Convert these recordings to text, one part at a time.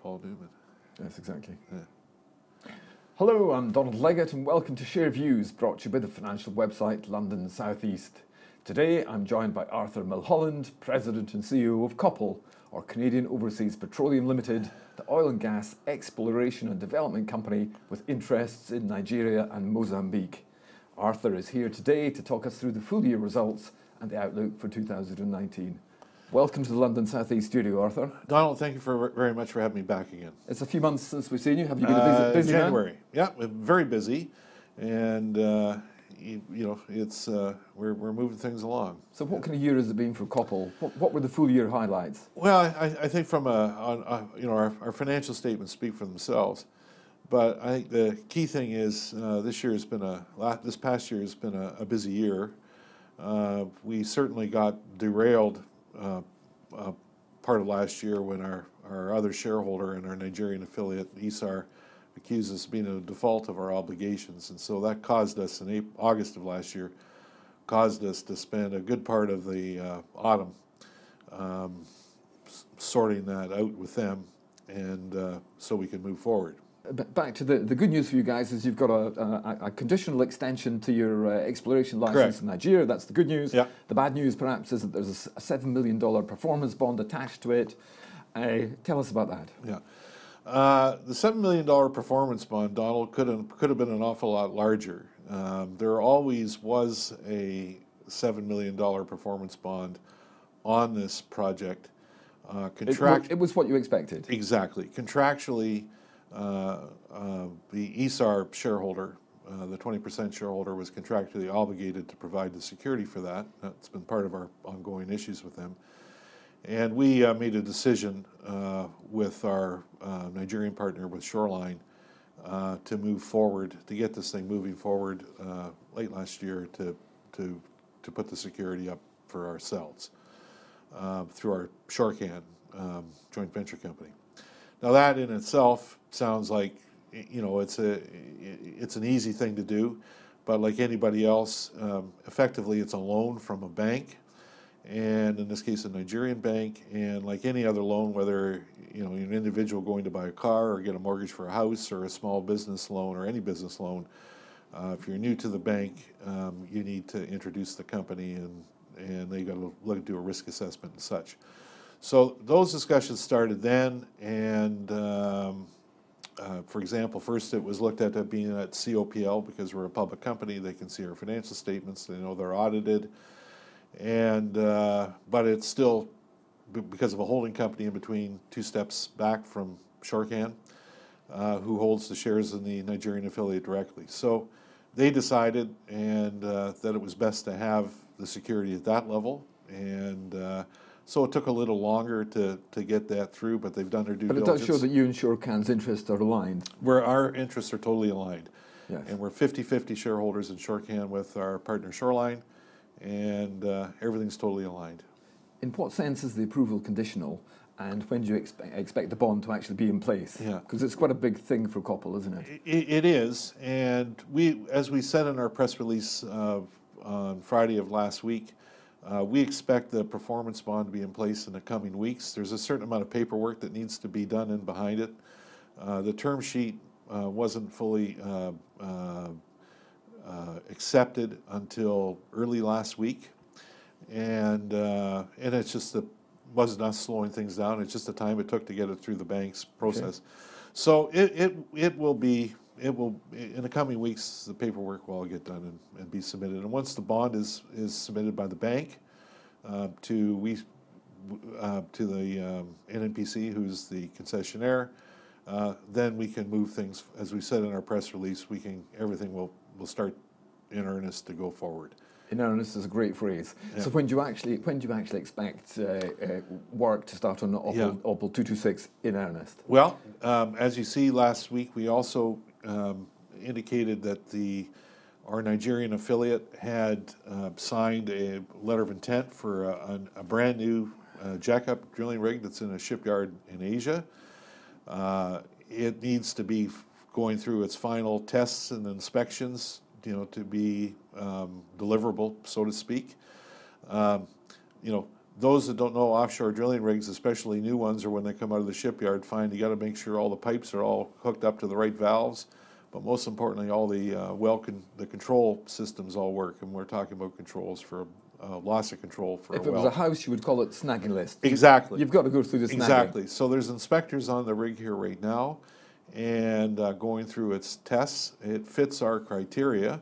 Paul Newman. Yes, exactly. Yeah. Hello, I'm Donald Leggett and welcome to Share Views, brought to you by the financial website London South East. Today I'm joined by Arthur Millholland, President and CEO of COPL, or Canadian Overseas Petroleum Limited, the oil and gas exploration and development company with interests in Nigeria and Mozambique. Arthur is here today to talk us through the full year results and the outlook for 2019. Welcome to the London South East studio, Arthur. Donald, thank you very much for having me back again. It's a few months since we've seen you. Have you been a busy man? January. Yeah, very busy, and it's we're moving things along. So, what kind of year has it been for COPL? What were the full year highlights? Well, I think from our financial statements speak for themselves, but I think the key thing is this past year has been a busy year. We certainly got derailed part of last year when our other shareholder and our Nigerian affiliate, ESAR, accused us of being in a default of our obligations. And so that caused us, in August of last year, to spend a good part of the autumn sorting that out with them, and so we can move forward. Back to the good news for you guys is you've got a conditional extension to your exploration license in Nigeria. That's the good news. Yeah. The bad news perhaps is that there's a $7 million performance bond attached to it. Tell us about that. Yeah. The $7 million performance bond, Donald, could have been an awful lot larger. There always was a $7 million performance bond on this project. It was what you expected. Exactly. Contractually, the ESAR shareholder, the 20% shareholder, was contractually obligated to provide the security for that. That's been part of our ongoing issues with them. And we made a decision with our Nigerian partner, with Shoreline, to move forward, to get this thing moving forward late last year to put the security up for ourselves through our Shorecan joint venture company. Now that in itself sounds like, it's an easy thing to do, but like anybody else, effectively it's a loan from a bank, and in this case a Nigerian bank, and like any other loan, whether you're an individual going to buy a car or get a mortgage for a house or a small business loan or any business loan, if you're new to the bank, you need to introduce the company, and they got to do a risk assessment and such. So those discussions started then, and for example, first it was looked at being at COPL because we're a public company. They can see our financial statements. They know they're audited, and but it's still because of a holding company in between, 2 steps back from Shorecan, who holds the shares in the Nigerian affiliate directly. So they decided that it was best to have the security at that level, and so it took a little longer to get that through, but they've done their due diligence. But it does show that you and Shorecan's interests are aligned. Our interests are totally aligned. Yes. And we're 50-50 shareholders in Shorecan with our partner Shoreline, and everything's totally aligned. In what sense is the approval conditional, and when do you expect the bond to actually be in place? Yeah. Because it's quite a big thing for COPL, isn't it? It is, and as we said in our press release on Friday of last week, we expect the performance bond to be in place in the coming weeks. There's a certain amount of paperwork that needs to be done in behind it. The term sheet wasn't fully accepted until early last week, and it's just wasn't us slowing things down. It's just the time it took to get it through the bank's process. Okay. So it will be. It will, in the coming weeks, the paperwork will all get done and be submitted. And once the bond is submitted by the bank to the NNPC, who's the concessionaire, then we can move things. As we said in our press release, everything will start in earnest to go forward. In earnest is a great phrase. Yeah. So when do you actually expect work to start on OPL 226 in earnest? Well, as you see, last week we also indicated that our Nigerian affiliate had signed a letter of intent for a brand new jackup drilling rig that's in a shipyard in Asia. It needs to be going through its final tests and inspections, to be deliverable, so to speak. those that don't know, offshore drilling rigs, especially new ones, or when they come out of the shipyard, find you got to make sure all the pipes are all hooked up to the right valves, but most importantly, all the the control systems all work, and we're talking about controls for loss of control for If a it well. was a house, you would call it snagging list. Exactly. You've got to go through the snagging. Exactly. So there's inspectors on the rig here right now, and going through its tests. It fits our criteria.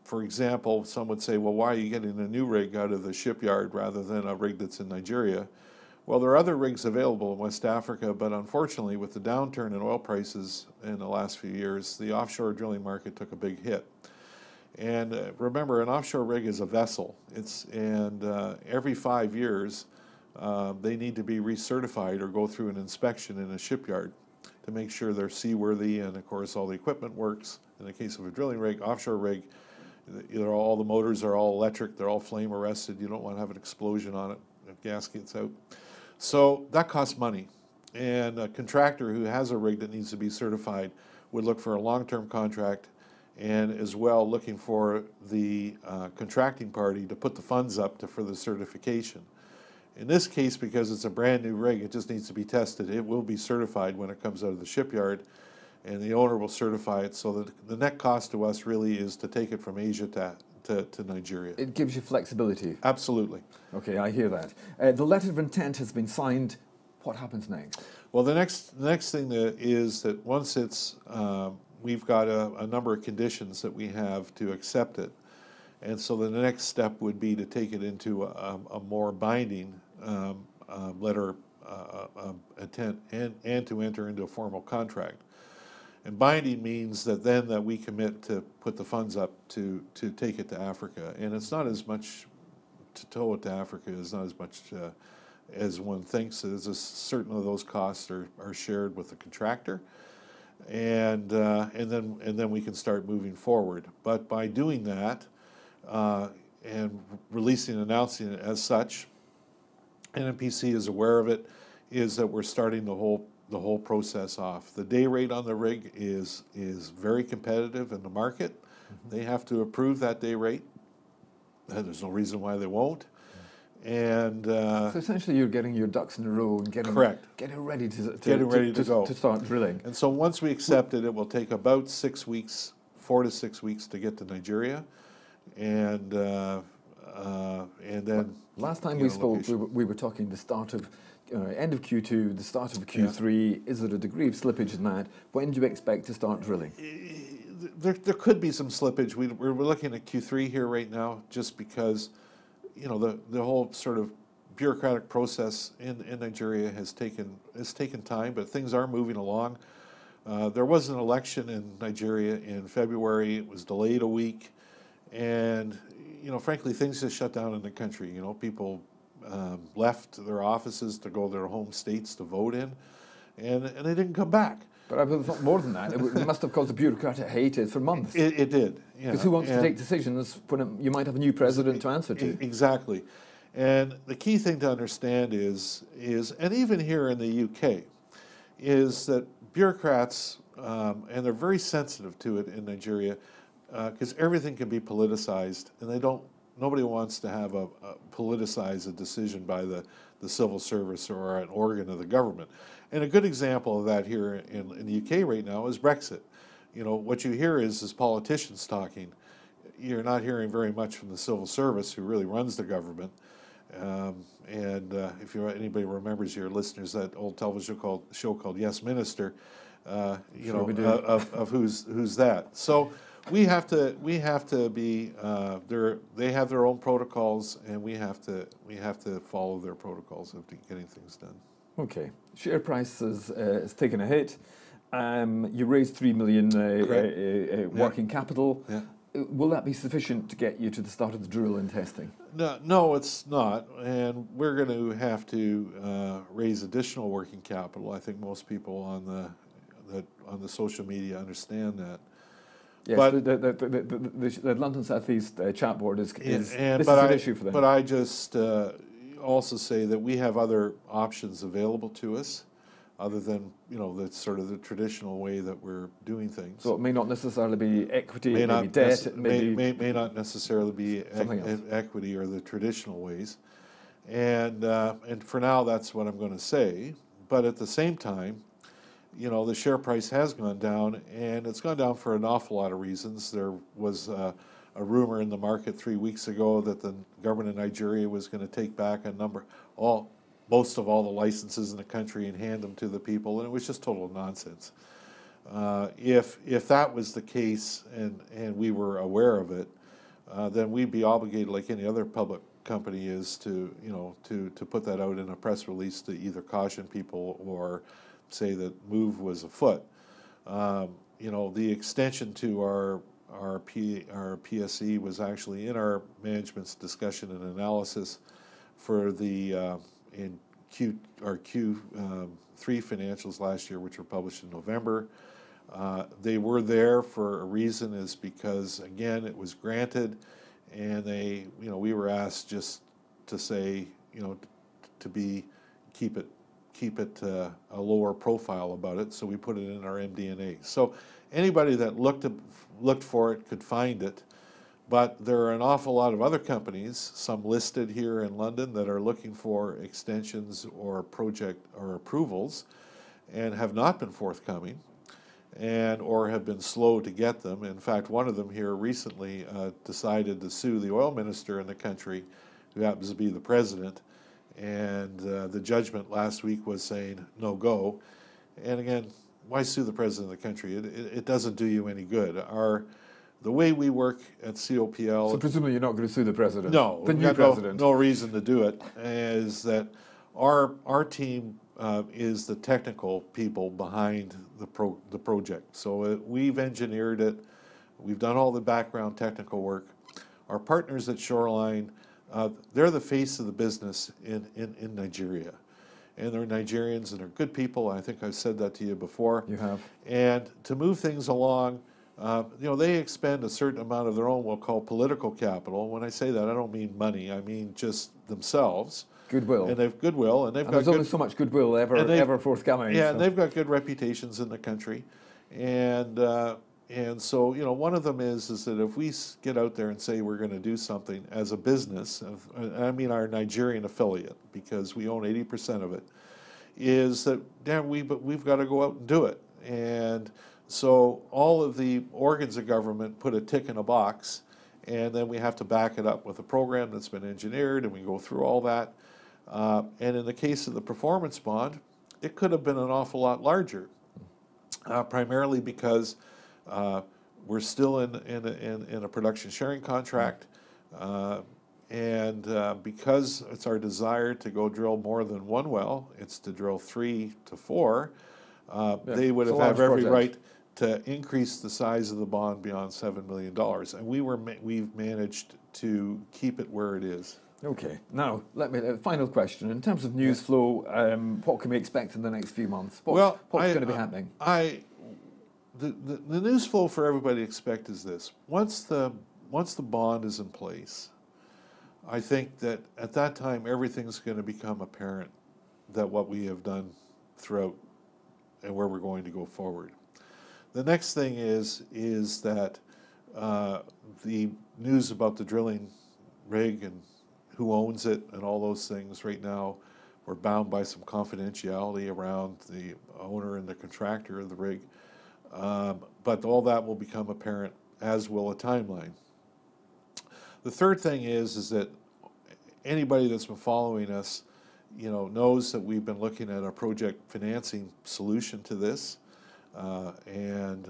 For example, some would say, well, why are you getting a new rig out of the shipyard rather than a rig that's in Nigeria? Well, there are other rigs available in West Africa, but unfortunately, with the downturn in oil prices in the last few years, the offshore drilling market took a big hit. And remember, an offshore rig is a vessel. Every 5 years, they need to be recertified or go through an inspection in a shipyard to make sure they're seaworthy, and of course all the equipment works. In the case of a drilling rig, offshore rig, all the motors are all electric, they're all flame arrested. You don't want to have an explosion on it if gas gets out. So that costs money. And a contractor who has a rig that needs to be certified would look for a long-term contract, and as well looking for the contracting party to put the funds up for the certification. In this case, because it's a brand new rig, it just needs to be tested. It will be certified when it comes out of the shipyard, and the owner will certify it, so that the net cost to us really is to take it from Asia to Nigeria. It gives you flexibility. Absolutely. Okay, I hear that. The letter of intent has been signed. What happens next? Well, the next thing is that once it's, we've got a number of conditions that we have to accept it. And so the next step would be to take it into a more binding letter of intent and to enter into a formal contract. And binding means that then that we commit to put the funds up to take it to Africa. And it's not as much, to tow it to Africa is not as much as one thinks. Certain of those costs are shared with the contractor. And then we can start moving forward. But by doing that, and releasing and announcing it as such, NNPC is aware of it, is that we're starting the whole process off. The day rate on the rig is very competitive in the market. They have to approve that day rate. There's no reason why they won't. And so essentially, you're getting your ducks in a row and getting ready to go to start drilling. And so once we accept it, it will take about 6 weeks, 4 to 6 weeks to get to Nigeria. And then last time we spoke, we were talking the start of end of Q2, the start of Q3. Yeah. Is there a degree of slippage in that? When do you expect to start drilling? There could be some slippage. We're looking at Q3 here right now, just because the whole sort of bureaucratic process in Nigeria has taken time, but things are moving along. There was an election in Nigeria in February. It was delayed a week. And, frankly, things just shut down in the country. People left their offices to go to their home states to vote in, and they didn't come back. But I would have thought more than that. It must have caused a bureaucratic hiatus for months. It did. Because who wants to take decisions when you might have a new president to answer to? Exactly. And the key thing to understand is, and even here in the UK, is that bureaucrats, and they're very sensitive to it in Nigeria, because everything can be politicized, and nobody wants to have politicize a decision by the civil service or an organ of the government. And a good example of that here in the UK right now is Brexit. What you hear is politicians talking. You're not hearing very much from the civil service, who really runs the government. If anybody remembers, your listeners, that old television show called Yes Minister, of who's that. So we have to be they have their own protocols, and we have to follow their protocols of getting things done. Okay, share price has taken a hit. You raised $3 million working capital. Yeah. Will that be sufficient to get you to the start of the drill and testing? No, it's not, and we're going to have to raise additional working capital. I think most people on the social media understand that. Yes, but the London South East chat board is an issue for them. But I just also say that we have other options available to us, other than the sort of the traditional way that we're doing things. So it may not necessarily be equity, it may be debt, may not necessarily be equity or the traditional ways. And for now, that's what I'm going to say. But at the same time, the share price has gone down, and it's gone down for an awful lot of reasons. There was a rumor in the market 3 weeks ago that the government of Nigeria was going to take back most of all the licenses in the country and hand them to the people, and it was just total nonsense. If that was the case and we were aware of it, then we'd be obligated, like any other public company is, to put that out in a press release to either caution people or say that move was afoot. The extension to our PSE was actually in our management's discussion and analysis for the in our Q3 financials last year, which were published in November. They were there for a reason, is because, again, it was granted, and we were asked just to say, keep it a lower profile about it, so we put it in our MD&A. So anybody that looked for it could find it, but there are an awful lot of other companies, some listed here in London, that are looking for extensions or project or approvals and have not been forthcoming, or have been slow to get them. In fact, one of them here recently decided to sue the oil minister in the country, who happens to be the president, and the judgment last week was saying no go. And again, why sue the president of the country? It doesn't do you any good. The way we work at COPL... So presumably you're not going to sue the president? No. The new president? No reason to do it, is that our team is the technical people behind the project. So we've engineered it. We've done all the background technical work. Our partners at Shoreline, they're the face of the business in Nigeria. And they're Nigerians, and they're good people. I think I've said that to you before. You have. And to move things along, they expend a certain amount of their own, we'll call political capital. When I say that, I don't mean money. I mean just themselves. Goodwill. And they've goodwill, and there's only so much goodwill ever forthcoming. Yeah, so. And they've got good reputations in the country, and so one of them is that if we get out there and say we're going to do something as a business, I mean our Nigerian affiliate, because we own 80% of it, is that we've got to go out and do it. And so all of the organs of government put a tick in a box, and then we have to back it up with a program that's been engineered, and we go through all that. And in the case of the performance bond, it could have been an awful lot larger, primarily because we're still in a production sharing contract, and because it's our desire to go drill more than one well, it's to drill 3 to 4, they would have every right to increase the size of the bond beyond $7 million. And we've managed to keep it where it is. Okay. Now, final question. In terms of news flow, what can we expect in the next few months? What's going to be happening? The news flow for everybody to expect is this. Once the bond is in place, I think that at that time everything's going to become apparent, that what we have done throughout and where we're going to go forward. The next thing is that the news about the drilling rig and who owns it and all those things, right now we're bound by some confidentiality around the owner and the contractor of the rig. But all that will become apparent, as will a timeline. The third thing is that anybody that's been following us, knows that we've been looking at a project financing solution to this, and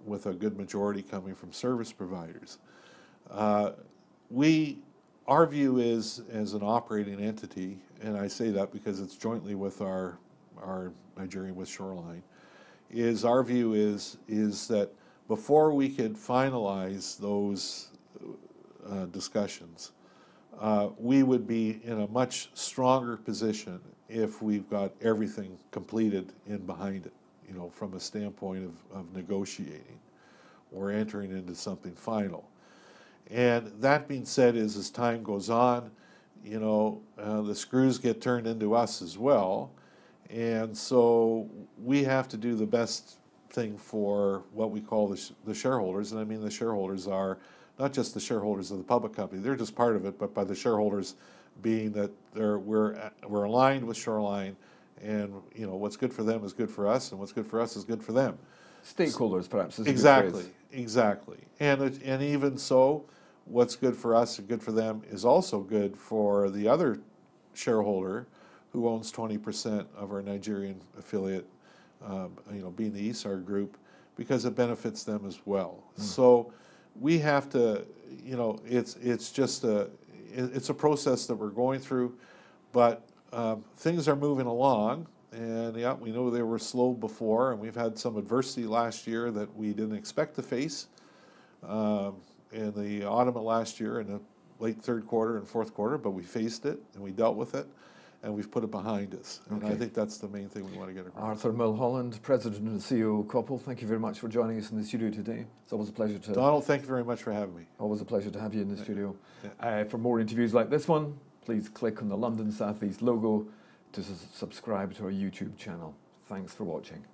with a good majority coming from service providers. Our view is, as an operating entity, and I say that because it's jointly with our Nigerian with Shoreline, our view is that before we could finalize those discussions, we would be in a much stronger position if we've got everything completed in behind it, from a standpoint of negotiating or entering into something final. And that being said, as time goes on, the screws get turned into us as well. And so we have to do the best thing for what we call the shareholders. And I mean the shareholders are not just the shareholders of the public company, they're just part of it, but by the shareholders being that we're aligned with Shoreline, and what's good for them is good for us, and what's good for us is good for them. Stakeholders, perhaps, is a good Exactly, phrase. exactly. And even so, what's good for us and good for them is also good for the other shareholder who owns 20% of our Nigerian affiliate, being the ESAR group, because it benefits them as well. So we have to, it's just it's a process that we're going through, but things are moving along. And yeah, we know they were slow before, and we've had some adversity last year that we didn't expect to face in the autumn of last year, in the late third quarter and fourth quarter, but we faced it and we dealt with it, and we've put it behind us. And I think that's the main thing we want to get across. Arthur Millholland, President and CEO of COPL, thank you very much for joining us in the studio today. It's always a pleasure to... Donald, thank you very much for having me. Always a pleasure to have you in the studio. For more interviews like this one, please click on the London South East logo to subscribe to our YouTube channel. Thanks for watching.